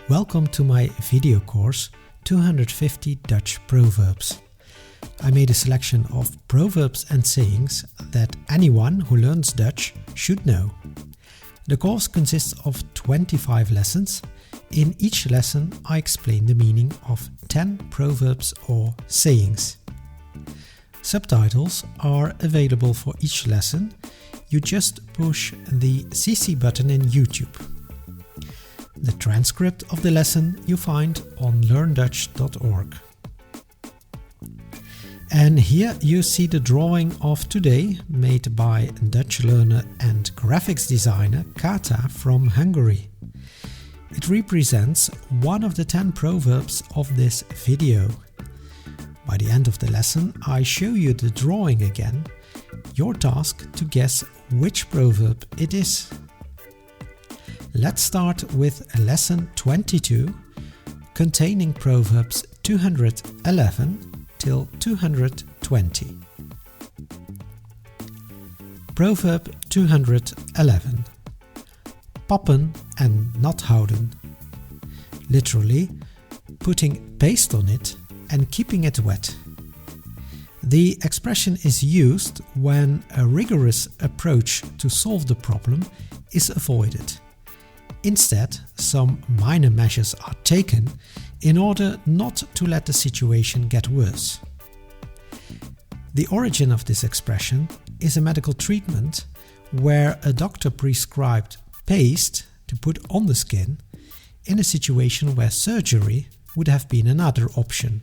Welcome to my video course 250 Dutch Proverbs. I made a selection of proverbs and sayings that anyone who learns Dutch should know. The course consists of 25 lessons. In each lesson I explain the meaning of 10 proverbs or sayings. Subtitles are available for each lesson. You just push the CC button in YouTube. The transcript of the lesson you find on learndutch.org. And here you see the drawing of today made by Dutch learner and graphics designer Kata from Hungary. It represents one of the 10 proverbs of this video. By the end of the lesson I show you the drawing again. Your task to guess which proverb it is. Let's start with lesson 22, containing proverbs 211 till 220. Proverb 211. Pappen and nathouden. Literally, putting paste on it and keeping it wet. The expression is used when a rigorous approach to solve the problem is avoided. Instead, some minor measures are taken in order not to let the situation get worse. The origin of this expression is a medical treatment where a doctor prescribed paste to put on the skin in a situation where surgery would have been another option.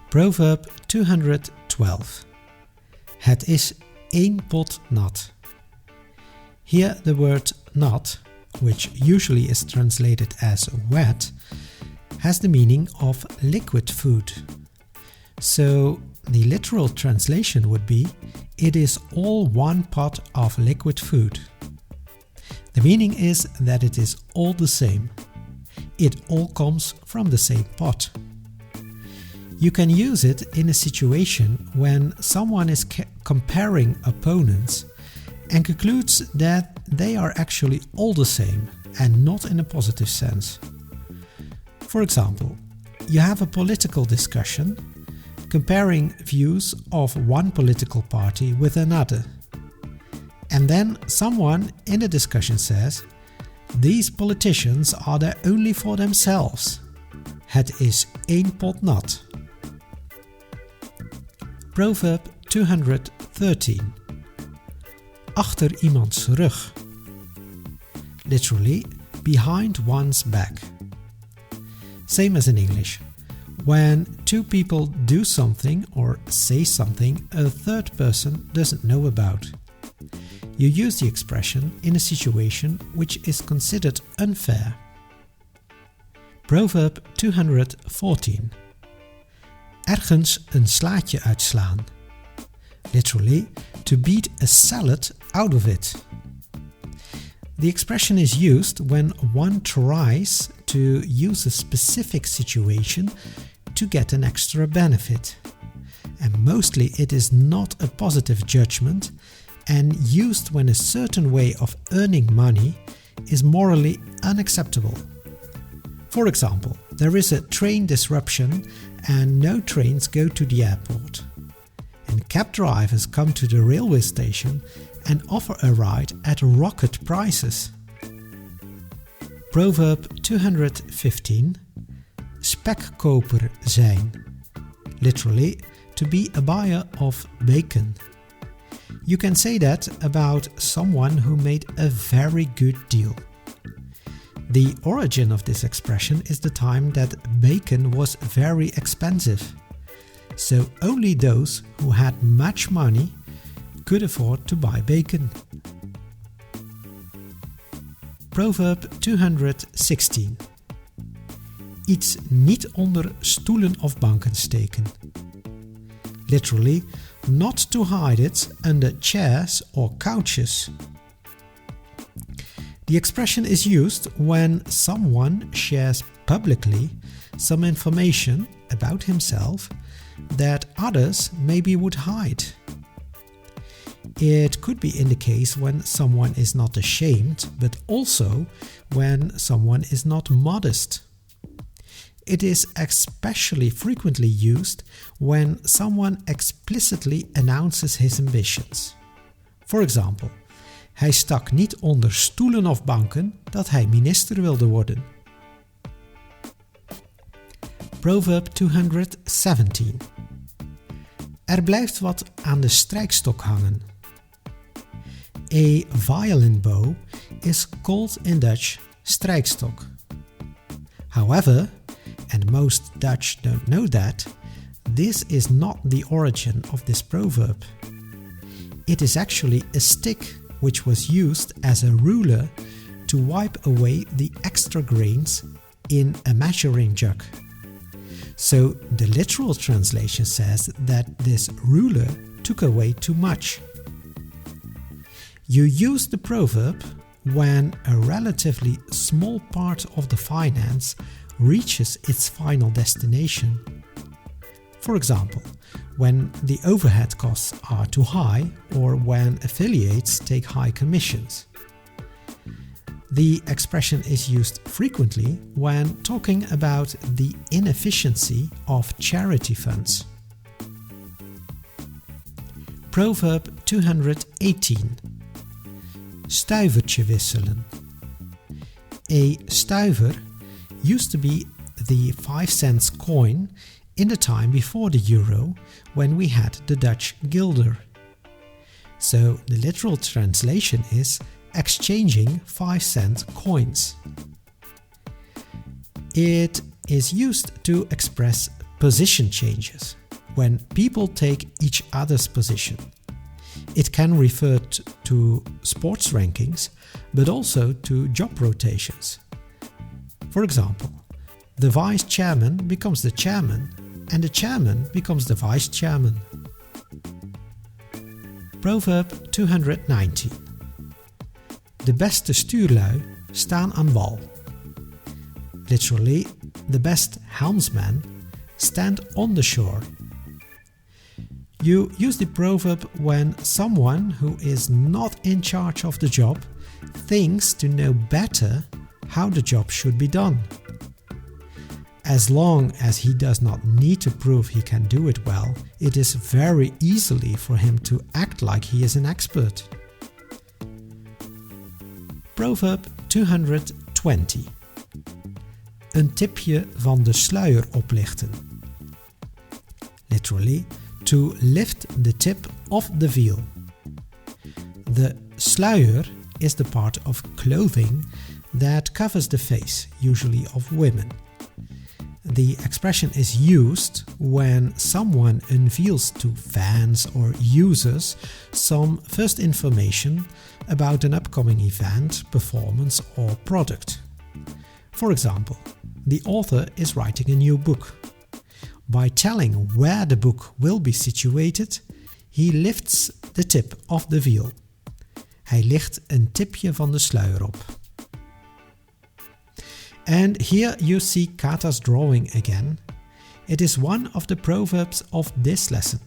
Proverb 212. Het is één pot nat. Here the word nat, which usually is translated as wet, has the meaning of liquid food. So the literal translation would be, it is all one pot of liquid food. The meaning is that it is all the same. It all comes from the same pot. You can use it in a situation when someone is comparing opponents and concludes that they are actually all the same and not in a positive sense. For example, you have a political discussion comparing views of one political party with another. And then someone in the discussion says, these politicians are there only for themselves. Het is één pot nat. Proverb 213. Achter iemands rug. Literally, behind one's back. Same as in English. When two people do something or say something a third person doesn't know about. You use the expression in a situation which is considered unfair. Proverb 214. Ergens een slaatje uitslaan. Literally, to beat a salad out of it. The expression is used when one tries to use a specific situation to get an extra benefit. And mostly it is not a positive judgment and used when a certain way of earning money is morally unacceptable. For example, there is a train disruption and no trains go to the airport. And cab drivers come to the railway station and offer a ride at rocket prices. Proverb 215. Spekkoper zijn. Literally, to be a buyer of bacon. You can say that about someone who made a very good deal. The origin of this expression is the time that bacon was very expensive. So only those who had much money could afford to buy bacon. Proverb 216. Iets niet onder stoelen of banken steken. Literally, not to hide it under chairs or couches. The expression is used when someone shares publicly some information about himself that others maybe would hide. It could be in the case when someone is not ashamed, but also when someone is not modest. It is especially frequently used when someone explicitly announces his ambitions. For example, hij stak niet onder stoelen of banken dat hij minister wilde worden. Proverb 217. Er blijft wat aan de strijkstok hangen. A violin bow is called in Dutch strijkstok. However, and most Dutch don't know that, this is not the origin of this proverb. It is actually a stick which was used as a ruler to wipe away the extra grains in a measuring jug. So the literal translation says that this ruler took away too much. You use the proverb when a relatively small part of the finance reaches its final destination. For example, when the overhead costs are too high or when affiliates take high commissions. The expression is used frequently when talking about the inefficiency of charity funds. Proverb 218. Stuivertje wisselen. A stuiver used to be the 5-cent coin in the time before the euro, when we had the Dutch guilder. So the literal translation is exchanging 5-cent coins. It is used to express position changes, when people take each other's position. It can refer to sports rankings, but also to job rotations. For example, the vice chairman becomes the chairman and the chairman becomes the vice chairman. Proverb 219. De beste stuurlui staan aan wal. Literally, the best helmsmen stand on the shore. You use the proverb when someone who is not in charge of the job thinks to know better how the job should be done. As long as he does not need to prove he can do it well, it is very easy for him to act like he is an expert. Proverb 220. Een tipje van de sluier oplichten. Literally, to lift the tip of the veil. The sluier is the part of clothing that covers the face, usually of women. The expression is used when someone unveils to fans or users some first information about an upcoming event, performance or product. For example, the author is writing a new book. By telling where the book will be situated, he lifts the tip of the veil. Hij licht een tipje van de sluier op. And here you see Kata's drawing again. It is one of the proverbs of this lesson.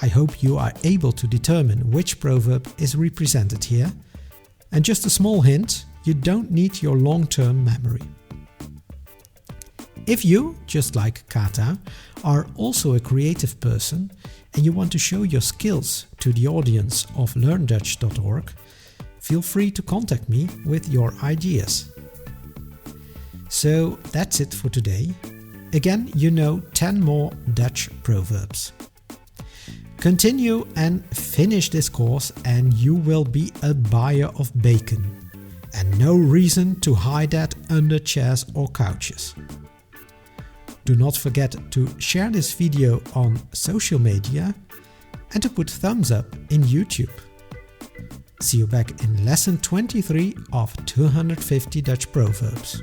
I hope you are able to determine which proverb is represented here. And just a small hint, you don't need your long-term memory. If you, just like Kata, are also a creative person and you want to show your skills to the audience of learndutch.org, feel free to contact me with your ideas. So that's it for today. Again, you know 10 more Dutch proverbs. Continue and finish this course and you will be a buyer of bacon. And no reason to hide that under chairs or couches. Do not forget to share this video on social media and to put thumbs up in YouTube. See you back in lesson 23 of 250 Dutch Proverbs.